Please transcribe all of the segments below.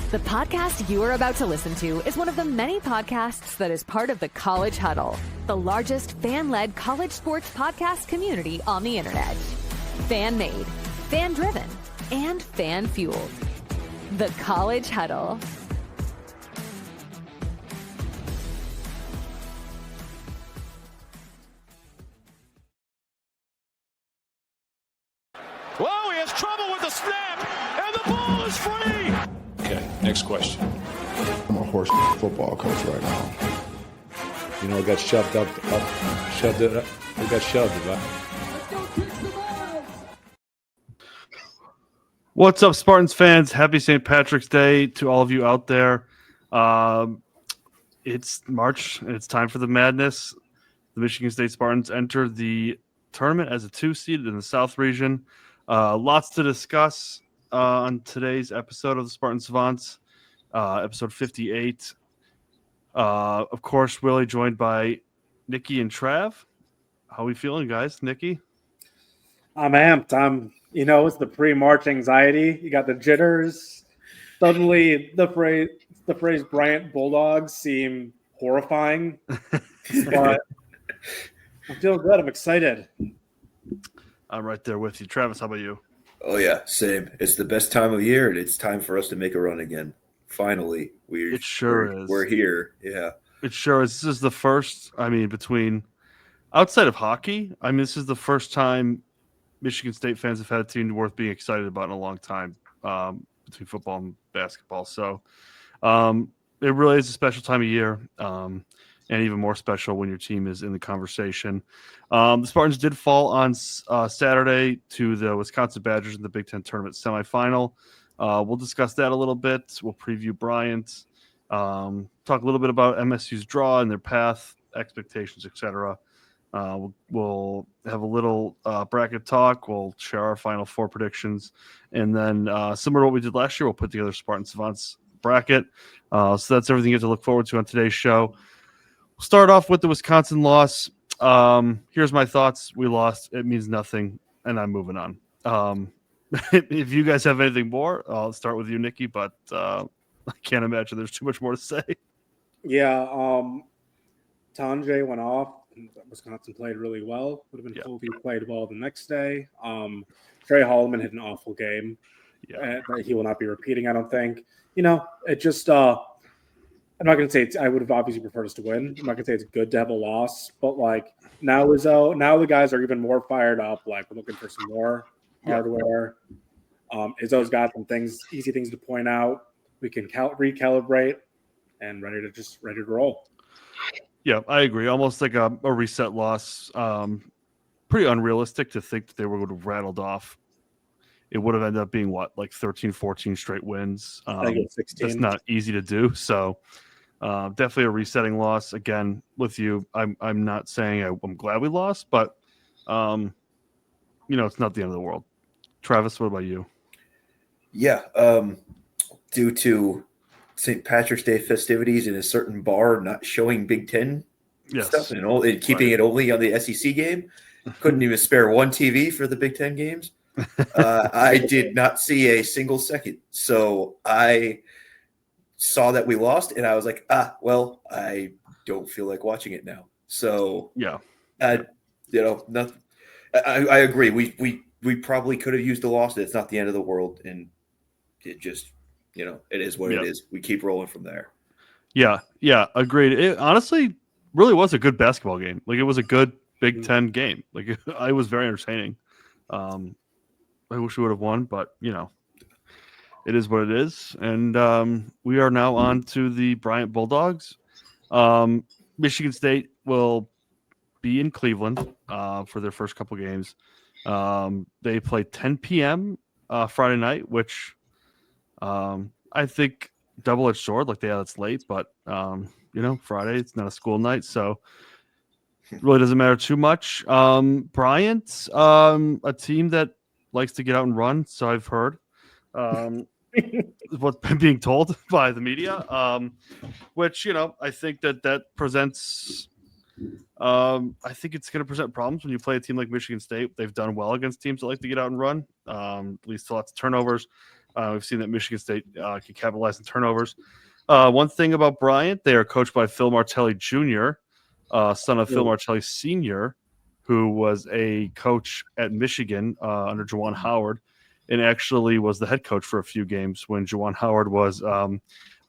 The podcast you are about to listen to is one of the many podcasts that is part of the College Huddle, the largest fan-led college sports podcast community on the internet. Fan-made, fan-driven, and fan-fueled. The College Huddle. Whoa, he has trouble with the snap, and the ball is free! Okay, next question. I'm a horse football coach right now. You know, it got shoved up. It got shoved up. What's up, Spartans fans? Happy St. Patrick's Day to all of you out there. It's March, and it's time for the madness. The Michigan State Spartans enter the tournament as a 2 seed in the South region. Lots to discuss on today's episode of the Spartan Savants, episode 58. Of course, Willie joined by Nikki and Trav. How are we feeling, guys? Nikki? I'm amped. It's the pre-March anxiety. You got the jitters. Suddenly, the phrase Bryant Bulldogs seem horrifying. But I'm feeling good. I'm excited. I'm right there with you. Travis, how about you? Oh, yeah, same. It's the best time of year, and it's time for us to make a run again. Finally. It sure is. We're here. Yeah. It sure is. This is the first, outside of hockey, this is the first time Michigan State fans have had a team worth being excited about in a long time, between football and basketball. So it really is a special time of year, and even more special when your team is in the conversation. The Spartans did fall on Saturday to the Wisconsin Badgers in the Big Ten tournament semifinal. We'll discuss that a little bit. We'll preview Bryant, talk a little bit about MSU's draw and their path, expectations, etc. We'll have a little bracket talk. We'll share our Final Four predictions. And then similar to what we did last year, we'll put together Spartan Savants bracket. So that's everything you have to look forward to on today's show. We'll start off with the Wisconsin loss. Here's my thoughts. We lost. It means nothing, and I'm moving on. If you guys have anything more, I'll start with you, Nikki, but I can't imagine there's too much more to say. Yeah, Tanjay went off. Wisconsin played really well. Would have been cool if he played well the next day. Trey Holloman had an awful game. Yeah, he will not be repeating, I don't think. It just I'm not going to say I would have obviously preferred us to win. I'm not going to say it's good to have a loss, but now the guys are even more fired up. We're looking for some more hardware. Izzo's got some easy things to point out. We can recalibrate and ready to roll. Yeah, I agree. Almost like a reset loss. Pretty unrealistic to think that they would have rattled off. It would have ended up being 13, 14 straight wins. I think 16. That's not easy to do. So definitely a resetting loss. Again, with you, I'm not saying I'm glad we lost, but it's not the end of the world. Travis, what about you? Yeah, due to St. Patrick's Day festivities in a certain bar not showing Big Ten stuff and keeping it only on the SEC game, couldn't even spare one TV for the Big Ten games. I did not see a single second. So I saw that we lost, and I was like, well, I don't feel like watching it now. So nothing. I agree. We probably could have used a loss. It's not the end of the world, and it just it is what it is. We keep rolling from there. Yeah, agreed. It honestly really was a good basketball game. It was a good Big Ten game. It was very entertaining. I wish we would have won, but it is what it is. And we are now on to the Bryant Bulldogs. Michigan State will be in Cleveland for their first couple games. They play 10 p.m. Friday night, which I think double-edged sword. It's late, but Friday, it's not a school night, so it really doesn't matter too much. Bryant, a team that likes to get out and run, so I've heard. What's being told by the media, which I think that presents. I think it's going to present problems when you play a team like Michigan State. They've done well against teams that like to get out and run. At least lots of turnovers. We've seen that Michigan State can capitalize on turnovers. One thing about Bryant, they are coached by Phil Martelli Jr., son of Phil Martelli Sr., who was a coach at Michigan under Juwan Howard, and actually was the head coach for a few games when Juwan Howard was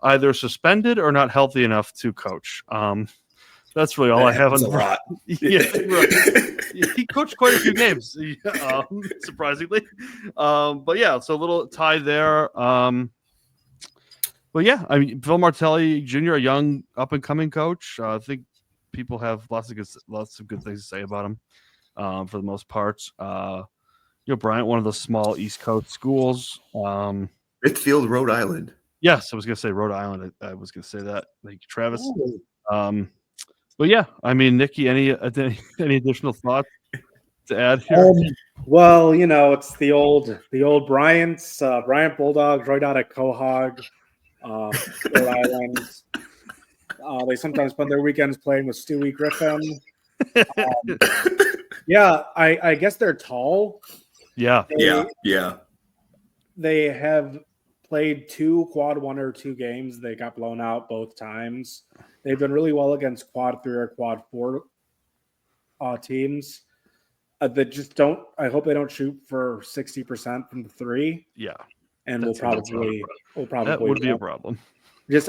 either suspended or not healthy enough to coach. That's really all I have on a lot. Yeah, he coached quite a few games, surprisingly. But yeah, so a little tie there. But yeah, I mean, Phil Martelli Jr., a young up and coming coach. I think people have lots of good things to say about him. For the most part, Bryant, one of the small East Coast schools. Smithfield, Rhode Island. Yes, I was going to say Rhode Island. I was going to say that. Thank you, Travis. But yeah, I mean, Nikki, any additional thoughts to add here? Well, it's the old Bryant's Bryant Bulldogs right out of Quahog, Rhode Island. They sometimes spend their weekends playing with Stewie Griffin. Yeah, I guess they're tall. Yeah. They have played 2 quad 1 or 2 games. They got blown out both times. They've done really well against quad 3 or quad 4 teams. They just don't. I hope they don't shoot for 60% from the 3. Yeah, and we'll probably that would be a problem.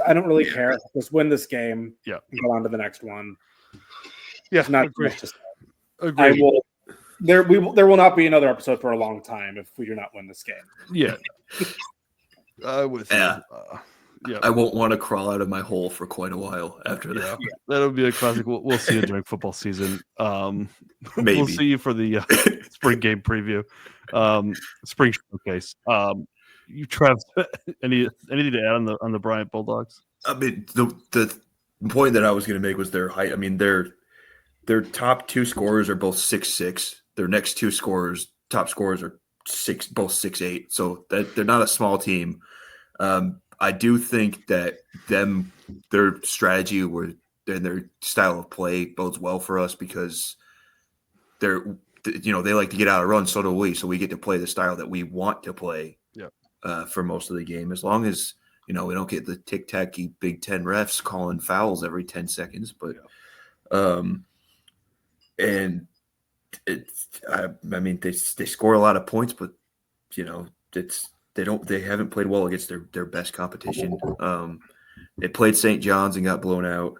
I don't really care. Just win this game. Yeah, and go on to the next one. Yeah, not agree. I will. There will not be another episode for a long time if we do not win this game. Yeah. I won't want to crawl out of my hole for quite a while after that. Yeah. That'll be a classic. We'll see you during football season. Maybe. We'll see you for the spring game preview, spring showcase. You, Trev, anything to add on the Bryant Bulldogs? I mean, the point that I was going to make was their height. I mean, their top 2 scorers are both 6'6". Their next 2 top scorers are both 6'8". So that they're not a small team. I do think that their strategy and their style of play bodes well for us because they like to get out of run. So do we. So we get to play the style that we want to play. For most of the game, as long as we don't get the tic-tacky Big Ten refs calling fouls every 10 seconds. But and I mean they score a lot of points, but they haven't played well against their best competition. They played St. John's and got blown out.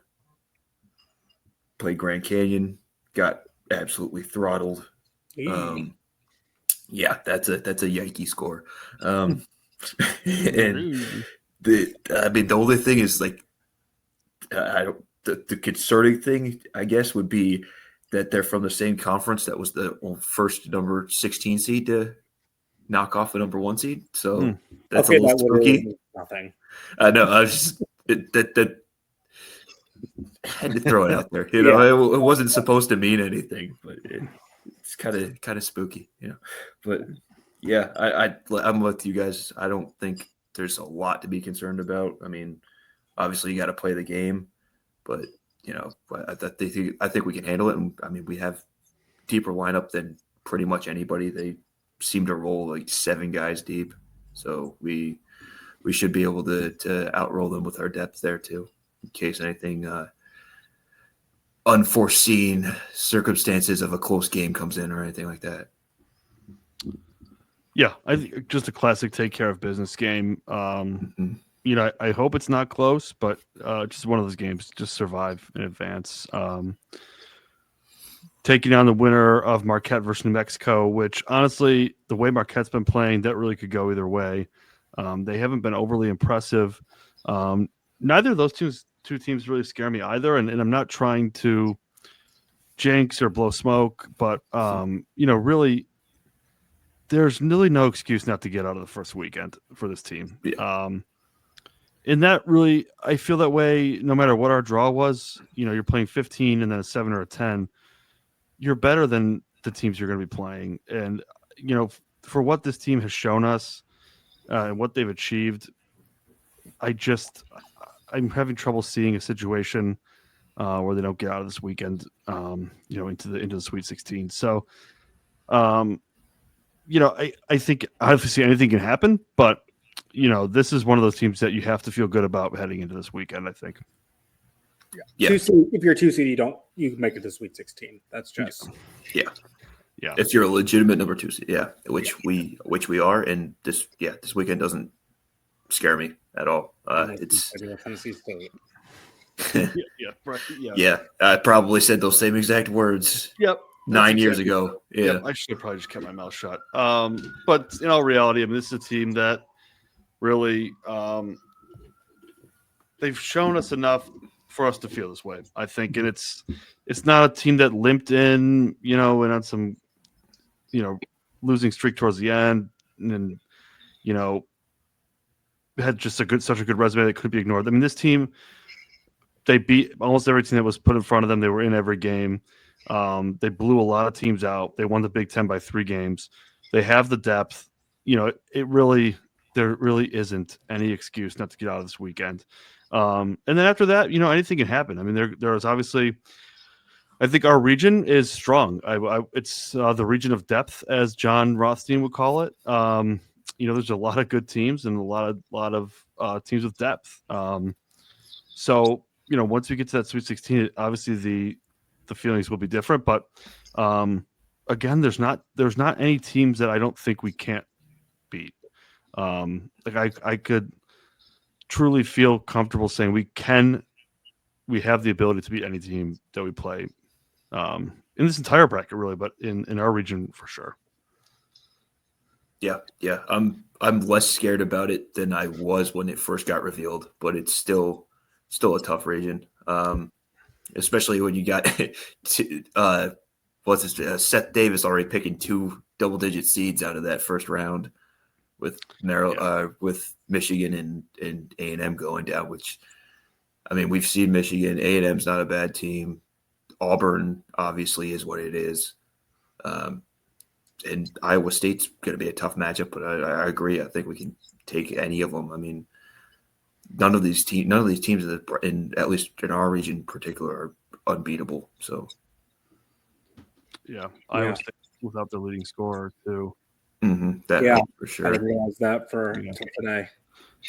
Played Grand Canyon, got absolutely throttled. Yeah, that's a Yankee score. And the only thing is the concerning thing, I guess, would be that they're from the same conference that was the first number 16 seed to knock off the number 1 seed. So that's a little spooky. Nothing. No, I was that had to throw it out there. It wasn't supposed to mean anything, but it's kind of spooky, But yeah, I'm with you guys. I don't think there's a lot to be concerned about. I mean, obviously you got to play the game, but I think we can handle it. And I mean, we have deeper lineup than pretty much anybody. They seem to roll like 7 guys deep, so we should be able to outroll them with our depth there too, in case anything unforeseen circumstances of a close game comes in or anything like that. Yeah, I think just a classic take care of business game. I hope it's not close, but just one of those games, just survive in advance. Taking on the winner of Marquette versus New Mexico, which honestly, the way Marquette's been playing, that really could go either way. They haven't been overly impressive. Neither of those two teams really scare me either, and I'm not trying to jinx or blow smoke, but really, there's really no excuse not to get out of the first weekend for this team. Yeah. And that really, I feel that way no matter what our draw was. You're playing 15 and then a 7 or a 10. You're better than the teams you're going to be playing. And, for what this team has shown us and what they've achieved, I'm having trouble seeing a situation where they don't get out of this weekend, into the Sweet 16. So, I think obviously anything can happen, but this is one of those teams that you have to feel good about heading into this weekend, I think. Yeah. If you're a 2 seed, you can make it to Sweet 16. That's just yeah. If you're a legitimate number 2 seed, which we are, and this weekend doesn't scare me at all. It's Tennessee State. I probably said those same exact words. Yep. 9 years ago. Yeah. Yep, I should have probably just kept my mouth shut. But in all reality, I mean, this is a team that really they've shown us enough for us to feel this way, I think. And it's not a team that limped in, and on some, losing streak towards the end, and had just such a good resume that couldn't be ignored. I mean, this team, they beat almost every team that was put in front of them. They were in every game. They blew a lot of teams out. They won the Big Ten by 3 games. They have the depth. There really isn't any excuse not to get out of this weekend. And then after that, anything can happen. I mean, there is obviously, I think our region is strong. It's the region of depth, as John Rothstein would call it. There's a lot of good teams and a lot of teams with depth. So once we get to that Sweet 16, obviously the feelings will be different. But again, there's not any teams that I don't think we can't beat. I could truly feel comfortable saying we have the ability to beat any team that we play in this entire bracket, really, but in our region for sure. Yeah. I'm less scared about it than I was when it first got revealed, but it's still a tough region. Especially when you got Seth Davis already picking 2 double-digit seeds out of that first round with with Michigan and A&M going down. Which, I mean, we've seen Michigan. A&M's not a bad team. Auburn obviously is what it is, and Iowa State's going to be a tough matchup. But I agree. I think we can take any of them. I mean, none of these teams, at least in our region in particular, are unbeatable. So, Iowa State without their leading scorer too. That for sure. I didn't realize that for today.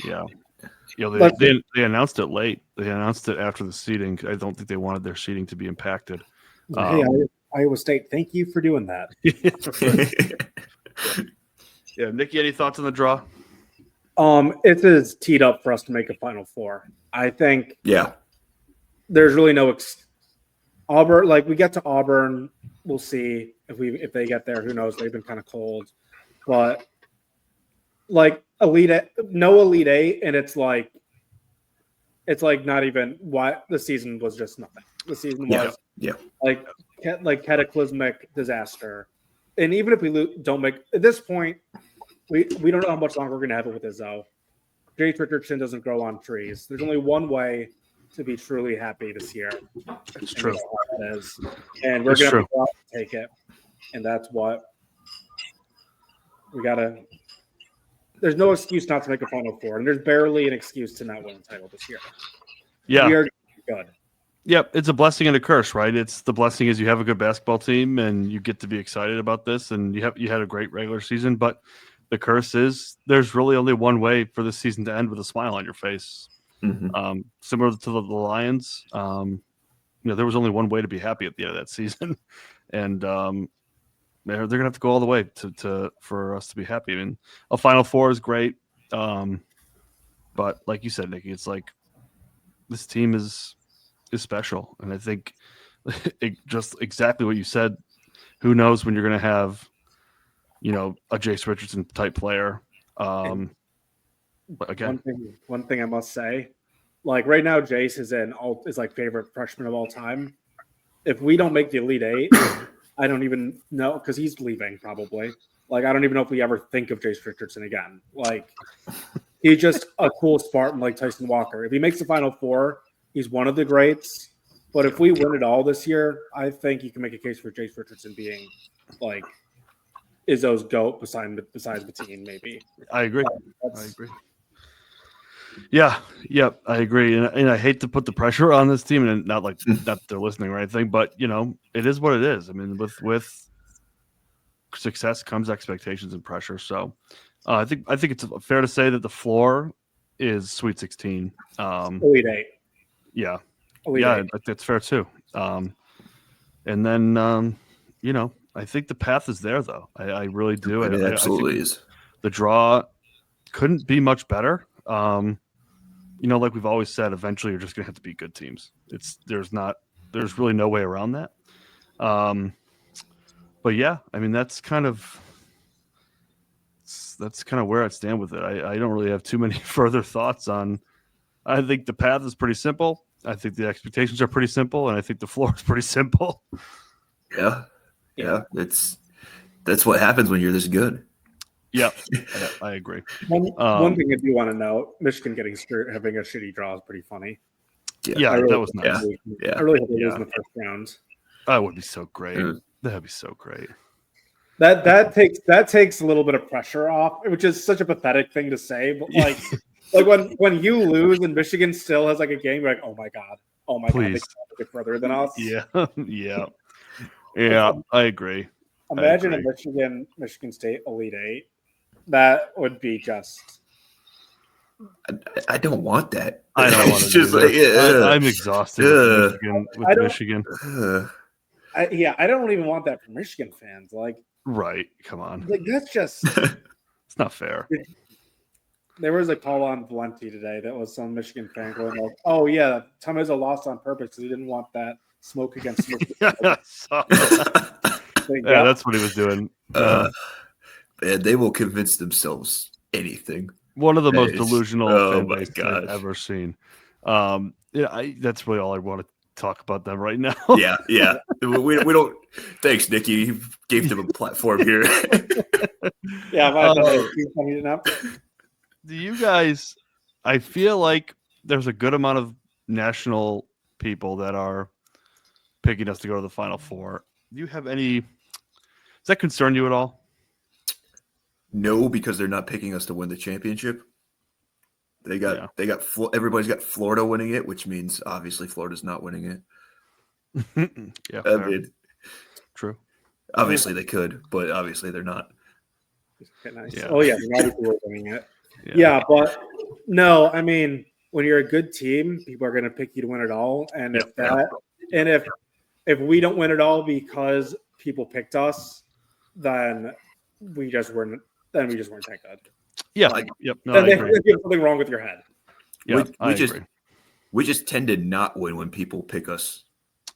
Yeah. They announced it late. They announced it after the seeding. I don't think they wanted their seeding to be impacted. Iowa State, thank you for doing that. Yeah, Nikki, any thoughts on the draw? It is teed up for us to make a Final Four. I think. Yeah. There's really no Auburn. Like, we get to Auburn, we'll see if they get there. Who knows? They've been kind of cold, but like Elite 8, and it's like not even what the season was. Just nothing. The season was like cataclysmic disaster. And even if we don't make at this point, we don't know how much longer we're going to have it with Izzo. Jace Richardson doesn't grow on trees. There's only one way to be truly happy this year. It's true. It is. And we're going to have to go out and take it. And that's what we got to – there's no excuse not to make a Final Four. And there's barely an excuse to not win the title this year. Yeah. We are good. Yep, it's a blessing and a curse, right? It's the blessing is you have a good basketball team and you get to be excited about this, and you had a great regular season. But the curse is there's really only one way for this season to end with a smile on your face. Mm-hmm. Similar to the Lions, there was only one way to be happy at the end of that season, and they're gonna have to go all the way for us to be happy. I mean, a Final Four is great, but like you said, Nikki, it's like this team is special, and I think just exactly what you said. Who knows when you're going to have, a Jace Richardson type player. But again, one thing I must say, like right now, Jace is like favorite freshman of all time. If we don't make the Elite 8, I don't even know, because he's leaving probably. Like, I don't even know if we ever think of Jace Richardson again. Like, he's just a cool Spartan like Tyson Walker. If he makes the Final Four, he's one of the greats. But if we win it all this year, I think you can make a case for Jace Richardson being like Izzo's GOAT besides Bettine, maybe. I agree. Yeah, I agree. And I hate to put the pressure on this team, and not that they're listening or anything, but it is what it is. I mean, with success comes expectations and pressure. So I think it's fair to say that the floor is Sweet 16. Elite 8. Yeah. Elite Yeah, 8. that's fair too. And then, I think the path is there, though. I really do. It absolutely is. The draw couldn't be much better. Like we've always said, eventually you're just going to have to beat good teams. There's really no way around that. But yeah, I mean, that's kind of where I stand with it. I don't really have too many further thoughts on. I think the path is pretty simple. I think the expectations are pretty simple, and I think the floor is pretty simple. Yeah. That's what happens when you're this good. Yeah, I agree. One thing I do want to note: Michigan having a shitty draw is pretty funny. Yeah, that was nice. I really hope they lose in the first round. That would be so great. That would be so great. That takes a little bit of pressure off, which is such a pathetic thing to say, but like when you lose and Michigan still has like a game, you're like, oh my god, they can't get further than us. Yeah, I agree. Imagine a Michigan State Elite 8. That would be just. I don't want that. I don't want to. Just I'm exhausted with Michigan. I don't even want that for Michigan fans. Like, right? Come on. Like that's just. It's not fair. There was a call on Valenti today that was some Michigan fan going like, "Oh yeah, Tom Izzo lost on purpose because he didn't want that smoke against Michigan." Yeah, that's what he was doing. Man, they will convince themselves anything. One of the most delusional fan bases I've ever seen. That's really all I want to talk about them right now. Yeah. We don't. Thanks, Nikki. You gave them a platform here. Yeah, do you guys? I feel like there's a good amount of national people that are picking us to go to the Final Four. Do you have any? Does that concern you at all? No, because they're not picking us to win the championship. Everybody's got Florida winning it, which means obviously Florida's not winning it. Yeah, I mean, true. Obviously they could, but obviously they're not. Nice. Yeah. Oh yeah, we're winning it. Yeah, but no, I mean, when you're a good team, people are going to pick you to win it all, and if we don't win it all because people picked us, then we just weren't that good. Yeah. No, I agree. There's something wrong with your head. Yeah, we just tend to not win when people pick us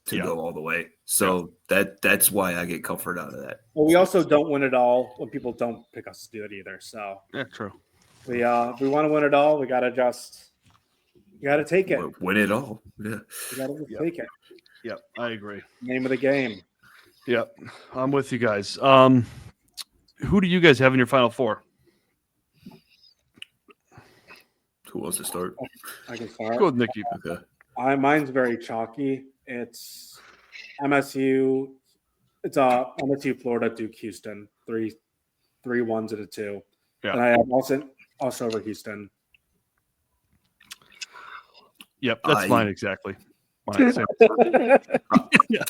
to go all the way. So that's why I get comfort out of that. Well, we also don't win it all when people don't pick us to do it either. So yeah, true. We if we want to win it all, we gotta take it. Win it all. Yeah. We gotta take it. Yep, I agree. Name of the game. Yep, I'm with you guys. Who do you guys have in your Final Four? Who wants to start? I can start. Go with Nikki. Okay. Mine's very chalky. It's MSU. It's MSU, Florida, Duke, Houston. 3 1s and a 2. Yeah. And I have also over Houston. Yep, that's mine exactly.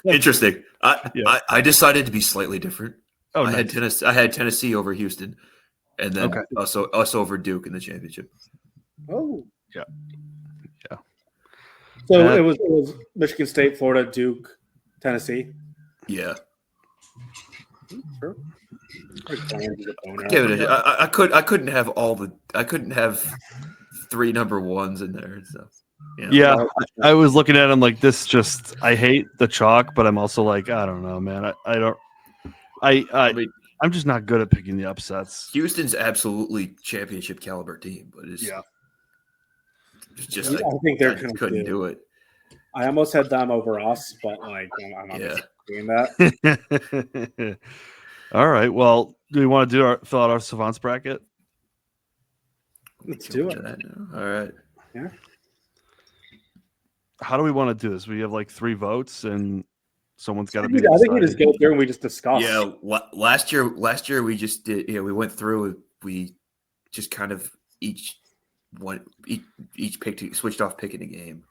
Interesting. I decided to be slightly different. Oh, I nice. had Tennessee over Houston, and then also us over Duke in the championship. Oh, yeah. So it was Michigan State, Florida, Duke, Tennessee. Yeah. Sure. I couldn't have I couldn't have 3 number 1s in there. So yeah, I was looking at him like this. I hate the chalk, but I'm also like, I don't know, man. I'm just not good at picking the upsets. Houston's absolutely championship caliber team, but it's just I think they're couldn't do it. I almost had them over us, but I'm not doing that. All right. Well, do we want to fill out our Savants bracket? Let's do it. All right. Yeah. How do we want to do this? We have like 3 votes, and someone's got to be. I think we just go through and we just discuss. Yeah. Last year we just did. We went through. We just kind of each picked, switched off picking a game.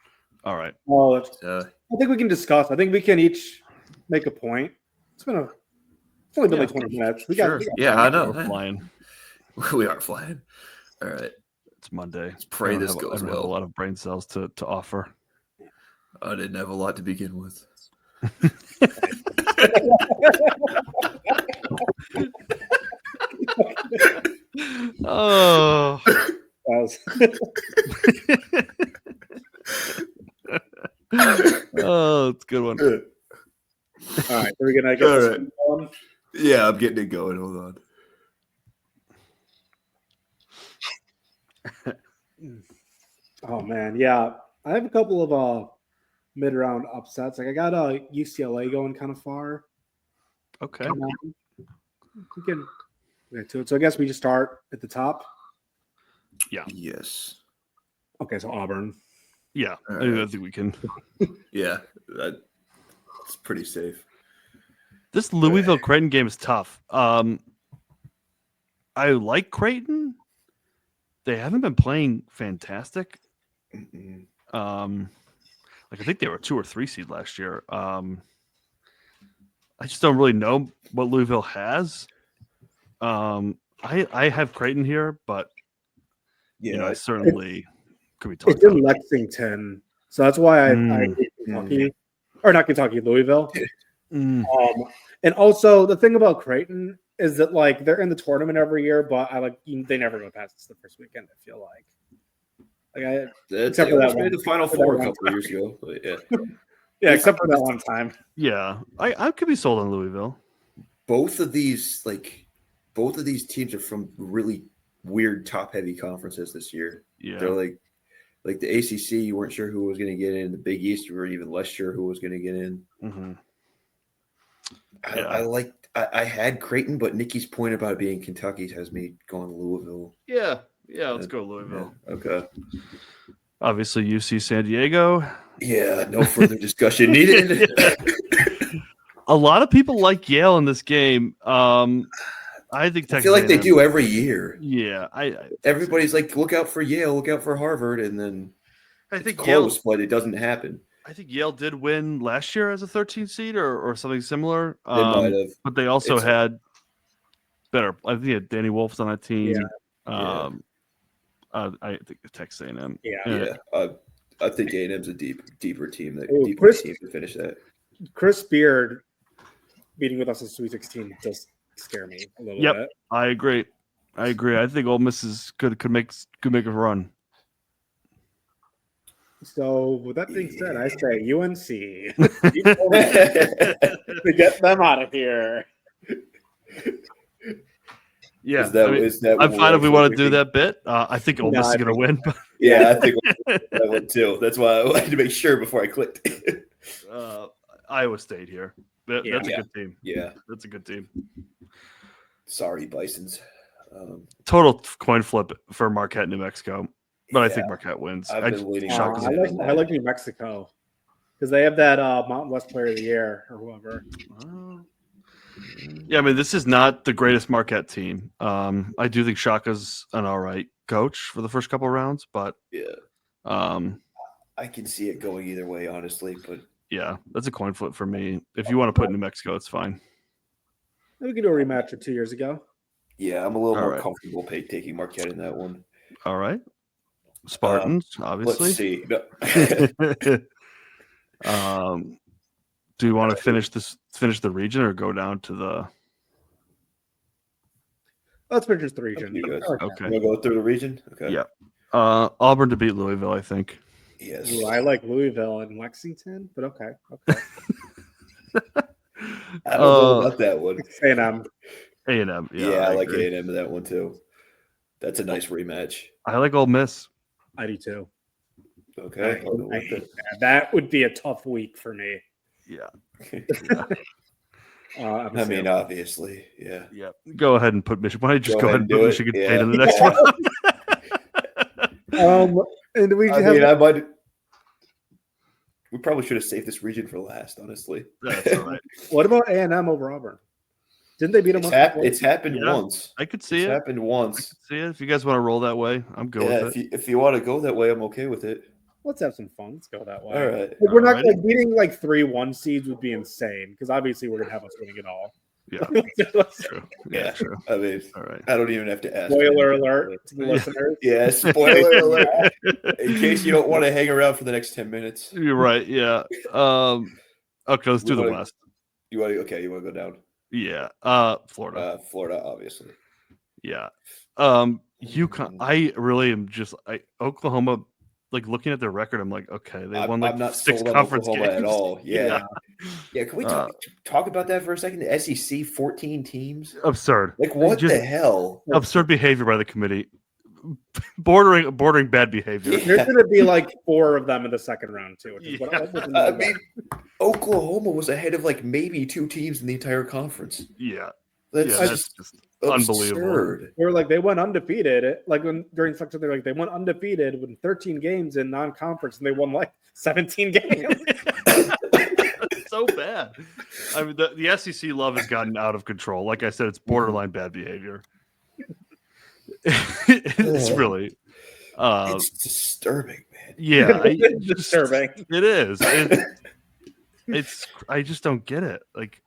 All right. Well, I think we can discuss. I think we can each make a point. It's only been like 20 minutes. We got I know. We're flying. We are flying. All right. It's Monday. Let's pray this goes I don't well. have a lot of brain cells to offer. I didn't have a lot to begin with. Oh. Oh, it's a good one. All right, we're gonna get this one going. Yeah, I'm getting it going. Hold on. Oh man, yeah. I have a couple of mid-round upsets. Like I got UCLA going kind of far. Okay. We can get to it. So I guess we just start at the top. Yeah. Yes. Okay, so Auburn. Yeah, I think we can. Yeah, that's pretty safe. This Louisville Creighton game is tough. I like Creighton. They haven't been playing fantastic. Like I think they were a 2 or 3 seed last year. I just don't really know what Louisville has. I have Creighton here, but I certainly could be talking. It's in Lexington, so that's why I hate Kentucky, or not Kentucky, Louisville. And also the thing about Creighton is that like they're in the tournament every year, but they never go past the first weekend. I feel like except for that made the Final Four a couple of years ago. But yeah, except for that one time. Yeah, I could be sold on Louisville. Both of these teams are from really weird top-heavy conferences this year. Yeah, they're like the ACC. You weren't sure who was going to get in. The Big East, you were even less sure who was going to get in. Mm-hmm. I had Creighton, but Nikki's point about it being Kentucky has me going Louisville. Yeah, let's go Louisville. Yeah, okay. Obviously, UC San Diego. Yeah, no further discussion needed. A lot of people like Yale in this game. I think Texas I feel like they A&M. do every year. Yeah, everybody's like, look out for Yale, look out for Harvard, and then I think close, but it doesn't happen. I think Yale did win last year as a 13 seed or something similar. They might have, but they also had better. I think Danny Wolf's on that team. Yeah. I think Texas A&M. Yeah. I think A&M's a deeper team. Team to finish that. Chris Beard meeting with us in Sweet 16 does scare me a little bit. I agree. I think Ole Miss could make a run. So with that being said, I say UNC to get them out of here. Yeah, is that I'm fine if we want to do that bit. I think Ole Miss is going to win. Yeah, I think that one too. That's why I wanted to make sure before I clicked. Iowa State here. That's a good team. Yeah, that's a good team. Sorry, Bisons. Total coin flip for Marquette, New Mexico. But I think Marquette wins. I like New Mexico because they have that Mountain West Player of the Year or whoever. Yeah, I mean, this is not the greatest Marquette team. I do think Shaka's an all right coach for the first couple of rounds, but I can see it going either way, honestly. But yeah, that's a coin flip for me. If you want to put New Mexico, it's fine. We could do a rematch of 2 years ago. Yeah, I'm a little more comfortable taking Marquette in that one. All right. Spartans, obviously. Let's see. Do you want to finish the region or go down to the? Let's finish the region. Okay. We'll go through the region. Okay. Yeah. Auburn to beat Louisville, I think. Yes. Ooh, I like Louisville and Lexington, but okay. I don't know about that one. A&M. A&M. Yeah, I like A&M in that one too. That's a nice rematch. I like Ole Miss. I do too. Okay. That would be a tough week for me. Yeah. I mean, obviously, yeah. Yeah. Go ahead and put Michigan. Why don't you just go ahead and put Michigan State in the next one? And we probably should have saved this region for last, honestly. That's all right. What about A&M over Auburn? Didn't they beat them? It's happened once. I could see it. Happened once. I could see it. If you guys want to roll that way, I'm good with it. If you want to go that way, I'm okay with it. Let's have some fun. Let's go that way. All right. We're not beating 3-1 seeds would be insane because obviously we're gonna have us winning it all. Yeah, true. Yeah, true. I mean, All right. I don't even have to ask. Spoiler alert to the listeners. Yeah, spoiler alert. In case you don't want to hang around for the next 10 minutes. You're right. Yeah. Okay, let's do the West. You want to go down? Yeah. Florida. Florida, obviously. Yeah. UConn. I really am just Oklahoma. Like looking at their record, I'm like, okay, they won I'm not 6 sold on conference Oklahoma games at all. Yeah. Can we talk about that for a second? The SEC, 14 teams. Absurd. Like what the hell? Absurd behavior by the committee. Bordering bad behavior. There's going to be like 4 of them in the second round too. Which is what I mean, Oklahoma was ahead of like maybe 2 teams in the entire conference. Yeah. That's just unbelievable. They were like they went undefeated. Like during section, they're like they went undefeated with 13 games in non-conference, and they won like 17 games. So bad. I mean, the SEC love has gotten out of control. Like I said, it's borderline bad behavior. It's really, it's disturbing, man. Yeah, it's disturbing. It is. It's. I just don't get it. Like,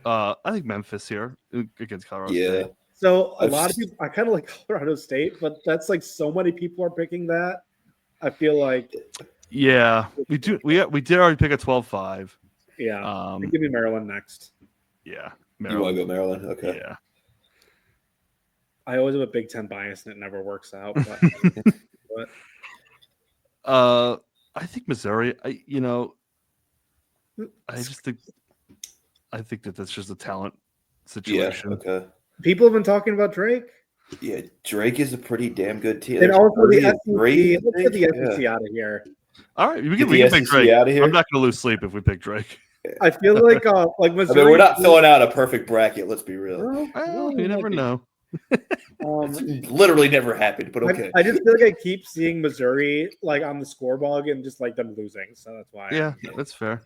I think Memphis here against Colorado State. So a lot of people, I kind of like Colorado State, but that's like so many people are picking that. I feel like. Yeah, we do. We did already pick a 12-5. Yeah. Give me Maryland next. Yeah. Maryland. You want to go Maryland? Okay. Yeah. I always have a Big Ten bias and it never works out. But, I think Missouri. I think that that's just a talent situation. Yeah, okay. People have been talking about Drake. Yeah, Drake is a pretty damn good team. And also the SEC. Let's get the SEC out of here. All right, we can pick Drake. Out of here. I'm not going to lose sleep if we pick Drake. I feel like Missouri. I mean, we're not filling out a perfect bracket. Let's be real. Well, you never know. Literally never happened, but okay. I just feel like I keep seeing Missouri like on the scoreboard and just like them losing, so that's why. Yeah, that's fair.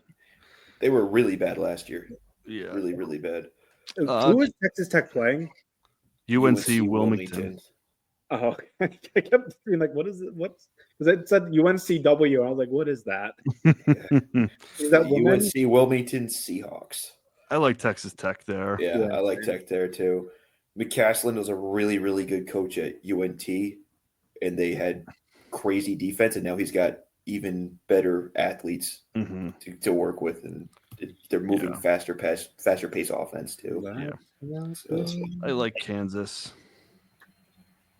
They were really bad last year. Yeah, really, really bad. Who is Texas Tech playing? UNC Wilmington. Oh, I kept being like, "What is it? What's?" Because it said UNCW. I was like, "What is that?" Is that UNC Wilmington Seahawks? I like Texas Tech there. Yeah, I like Tech there too. McCaslin was a really, really good coach at UNT, and they had crazy defense, and now he's got even better athletes to work with, and they're moving faster pace offense too. Yeah, so, I like Kansas.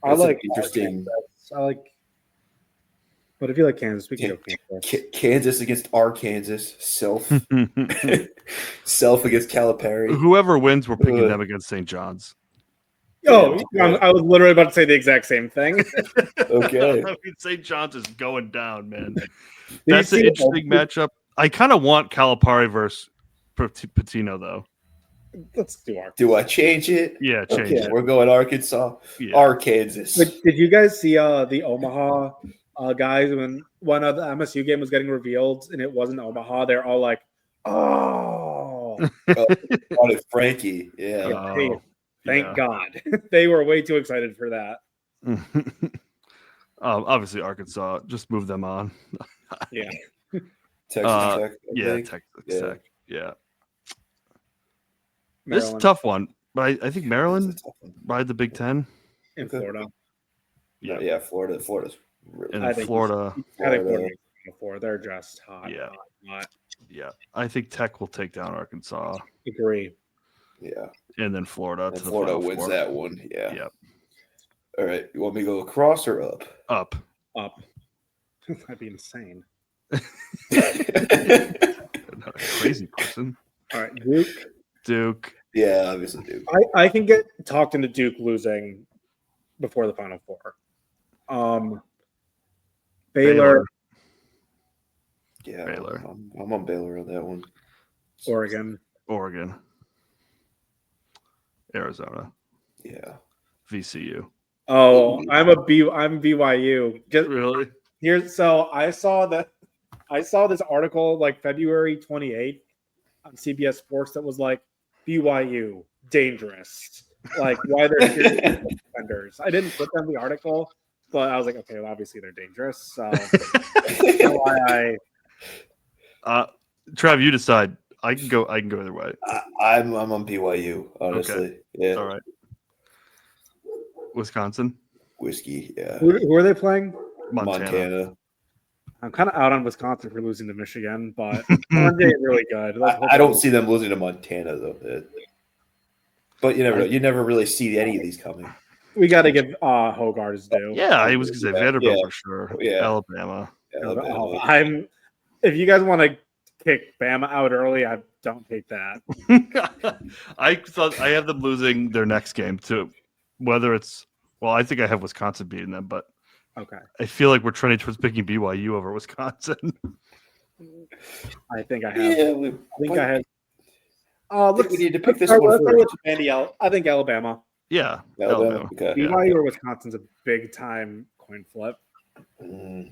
I like interesting. I like. But if you like Kansas, we can go Kansas against Arkansas. Self against Calipari. Whoever wins, we're picking them against St. John's. Oh, I was literally about to say the exact same thing. Okay. I mean, St. John's is going down, man. That's an interesting matchup. I kind of want Calipari versus Patino, though. Let's do Arkansas. Do I change it? Yeah, change it. We're going Arkansas. Yeah. Arkansas. Did you guys see the Omaha guys when one of the MSU game was getting revealed and it wasn't Omaha? They're all like, "Oh, Frankie." Yeah. Thank God. They were way too excited for that. Obviously, Arkansas. Just move them on. Yeah. Texas Tech. Texas Tech. Yeah. This is a tough one, but I think Maryland by the Big Ten. In Florida. Yeah, Florida's really. And Florida. I think Florida. They're just hot. Yeah. Hot. Yeah. I think Tech will take down Arkansas. Agree. Yeah. And then Florida. And Florida wins that one. Yeah. Yep. All right. You want me to go across or up? Up. That'd be insane. Not a crazy person. All right. Duke. Yeah, obviously Duke. I can get talked into Duke losing before the Final Four. Baylor. Yeah, Baylor. I'm on Baylor on that one. Oregon. Arizona. Yeah. VCU. Oh, I'm BYU. Really? So I saw this article like February 28th on CBS Sports that was like BYU dangerous. Like why they're defenders. I didn't click on the article, but I was like, okay, well, obviously they're dangerous. So why Trav, you decide. I can go either way. I'm on BYU, honestly. Okay. Yeah. All right. Wisconsin. Whiskey, yeah. Who are they playing? Montana. I'm kind of out on Wisconsin for losing to Michigan, but Monday is really good. I don't see them losing to Montana though. But you never know. You never really see any of these coming. We got to give Hogarth his due. Yeah, I was going to say Vanderbilt for sure. Yeah. Alabama. If you guys want to kick Bama out early, I don't take that. I thought I have them losing their next game too. Whether it's I think I have Wisconsin beating them, but okay. I feel like we're trending towards picking BYU over Wisconsin. I think I have. Yeah, I have. We need to pick this one first. I think Alabama. Yeah, Alabama. Okay. BYU or Wisconsin's a big time coin flip. I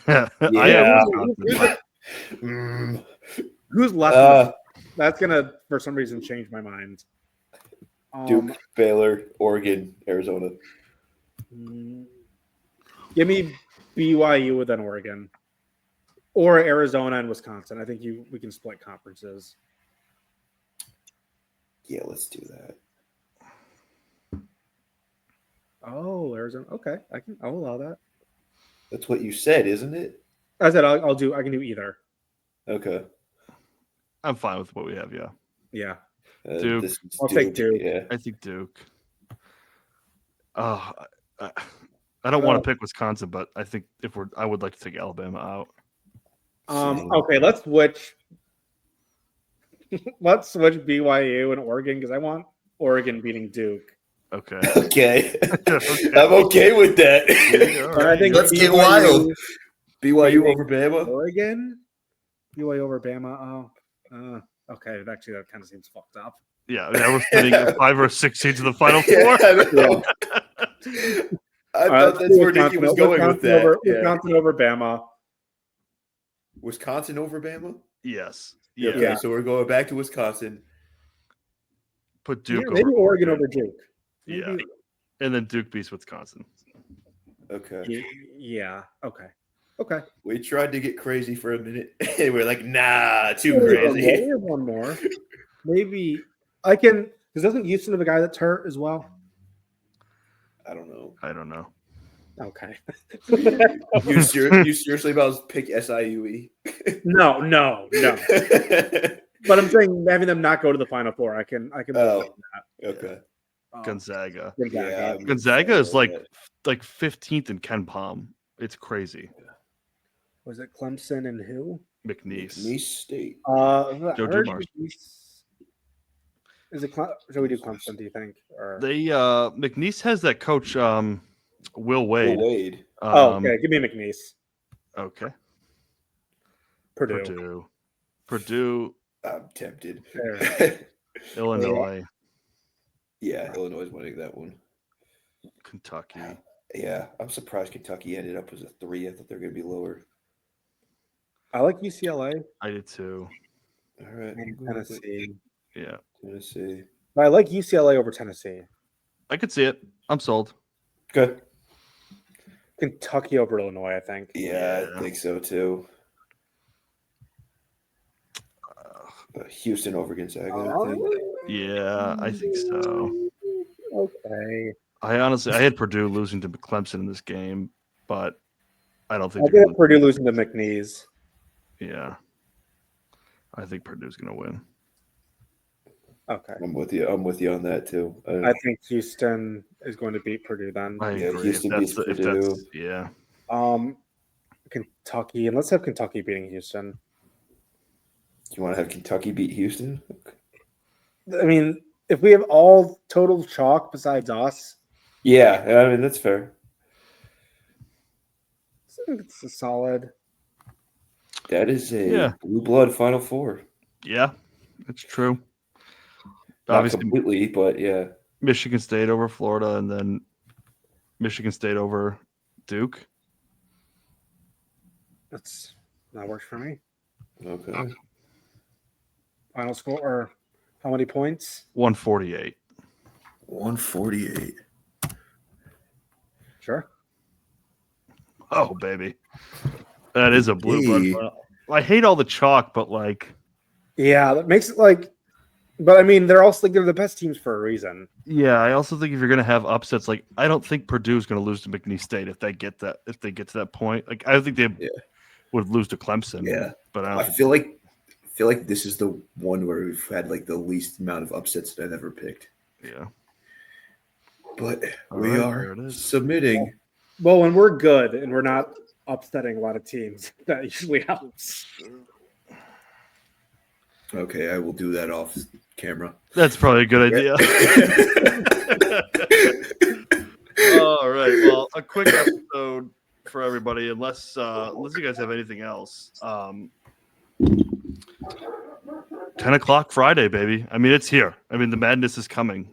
have Wisconsin. Who's left? That's gonna, for some reason, change my mind. Duke, Baylor, Oregon, Arizona. Give me BYU and then Oregon, or Arizona and Wisconsin. I think we can split conferences. Yeah, let's do that. Oh, Arizona. Okay, I'll allow that. That's what you said, isn't it? I said I can do either. Okay. I'm fine with what we have. Yeah. Yeah. Duke. I'll take Duke. Yeah. I think Duke. I don't want to pick Wisconsin, but I think I would like to take Alabama out. Okay, let's switch. Let's switch BYU and Oregon because I want Oregon beating Duke. Okay. Okay. I'm okay with that. Yeah, But I think Let's get wild. BYU over Bama. Oregon. BYU over Bama. Oh, okay. Actually, that kind of seems fucked up. Yeah, we're spending 5 or 6 seeds to the Final Four. I thought that's where Nicky was going with that. Wisconsin over Bama. Wisconsin over Bama? Yes. Yeah. Okay, so we're going back to Wisconsin. Put Duke over maybe Oregon over Duke. Yeah. And then Duke beats Wisconsin. Okay. Yeah. Okay. We tried to get crazy for a minute. We're like, nah, too crazy. We have one more. Maybe I can, because doesn't Houston have a guy that's hurt as well? I don't know. Okay. You seriously about to pick SIUE? No. But I'm saying having them not go to the Final Four, I can. Oh, that. Okay. Gonzaga. Yeah, Gonzaga is like 15th in Ken Palm. It's crazy. Was it Clemson and who? McNeese State. Joe Dumars. Is it? Should we do Clemson? Do you think? Or McNeese has that coach Will Wade. Okay. Give me McNeese. Okay. Purdue. I'm tempted. Illinois. Yeah, Illinois is winning that one. Kentucky. Yeah, I'm surprised Kentucky ended up as a 3. I thought they were going to be lower. I like UCLA. I did too. All right. Tennessee. Yeah. Tennessee. But I like UCLA over Tennessee. I could see it. I'm sold. Good. Kentucky over Illinois, I think. Yeah, I think so too. Houston over Gonzaga, I think. Yeah, I think so. Okay. I had Purdue losing to Clemson in this game, but I don't think I get Purdue losing to McNeese. Yeah. I think Purdue's going to win. Okay. I'm with you on that too. I think Houston is going to beat Purdue then. I agree. Houston beats Purdue. Yeah. Kentucky, and let's have Kentucky beating Houston. You want to have Kentucky beat Houston? I mean, if we have all total chalk besides us. Yeah, I mean, that's fair. I think it's a solid. That is a blue blood Final Four. Yeah, it's true. Not Obviously, completely, but yeah. Michigan State over Florida, and then Michigan State over Duke. That works for me. Okay. Final score, or how many points? 148. 148. Sure. Oh, baby. That is a blue blood. I hate all the chalk, but like Yeah, that makes it like. But I mean, they're the best teams for a reason. Yeah, I also think if you're going to have upsets, like I don't think Purdue's going to lose to McNeese State if they get to that point. Like I don't think they would lose to Clemson. Yeah, but I feel like this is the one where we've had like the least amount of upsets that I've ever picked. Yeah, but we are submitting. Well, when we're good and we're not upsetting a lot of teams, that usually helps. Okay, I will do that off camera. That's probably a good idea. All right. Well, a quick episode for everybody, unless you guys have anything else. 10 o'clock Friday, baby. I mean, it's here. I mean, the madness is coming.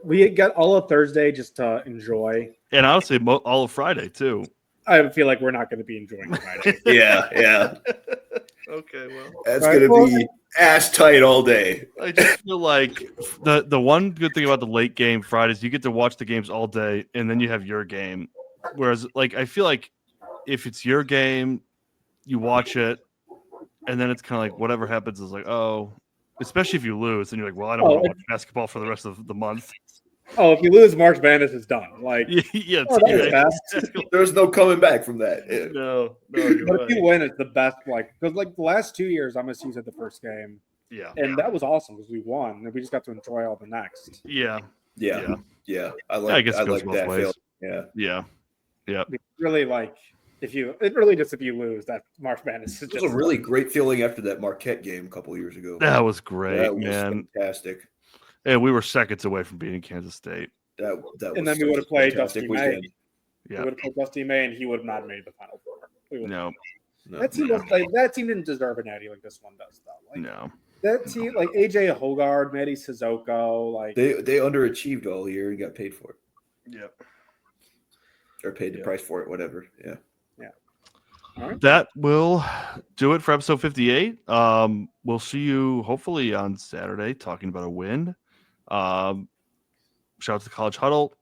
We got all of Thursday just to enjoy. And honestly, all of Friday, too. I feel like we're not going to be enjoying Friday. Yeah. Okay, well. That's going to be ass tight all day. I just feel like the one good thing about the late game Fridays, you get to watch the games all day, and then you have your game. Whereas, like, I feel like if it's your game, you watch it, and then it's kind of like whatever happens is like, oh, especially if you lose, and you're like, well, I don't want to watch basketball for the rest of the month. Oh, if you lose, March Madness is done. Like, there's no coming back from that. No. But if you win, it's the best. Like, because like the last 2 years, MSU's had the first game. Yeah, and that was awesome because we won, and we just got to enjoy all the next. Yeah. I guess it goes both ways. Yeah. Really, like if you lose, that March Madness is just a really great feeling after that Marquette game a couple of years ago. That was great, that was man. Fantastic. And we were seconds away from beating Kansas State. That and then we would have played Dusty May. Yeah, we would have played Dusty May, and he would have not made the Final Four. No. That team was like that team didn't deserve an Eddie like this one does, though. Like, no. That team, like AJ Hogard, Maddie Sissoko, like they underachieved all year and got paid for it. Yeah. Or paid the price for it, whatever. Yeah. All right. That will do it for episode 58. We'll see you hopefully on Saturday talking about a win. Shout out to the College Huddle.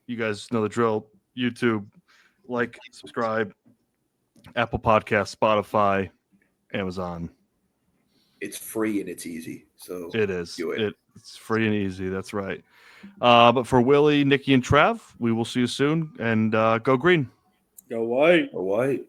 You guys know the drill. YouTube, like, subscribe, Apple Podcasts, Spotify, Amazon. It's free and it's easy. So it is. Do it. It's free and easy. That's right. But for Willie, Nikki, and Trev, we will see you soon. And go green. Go white. Go white.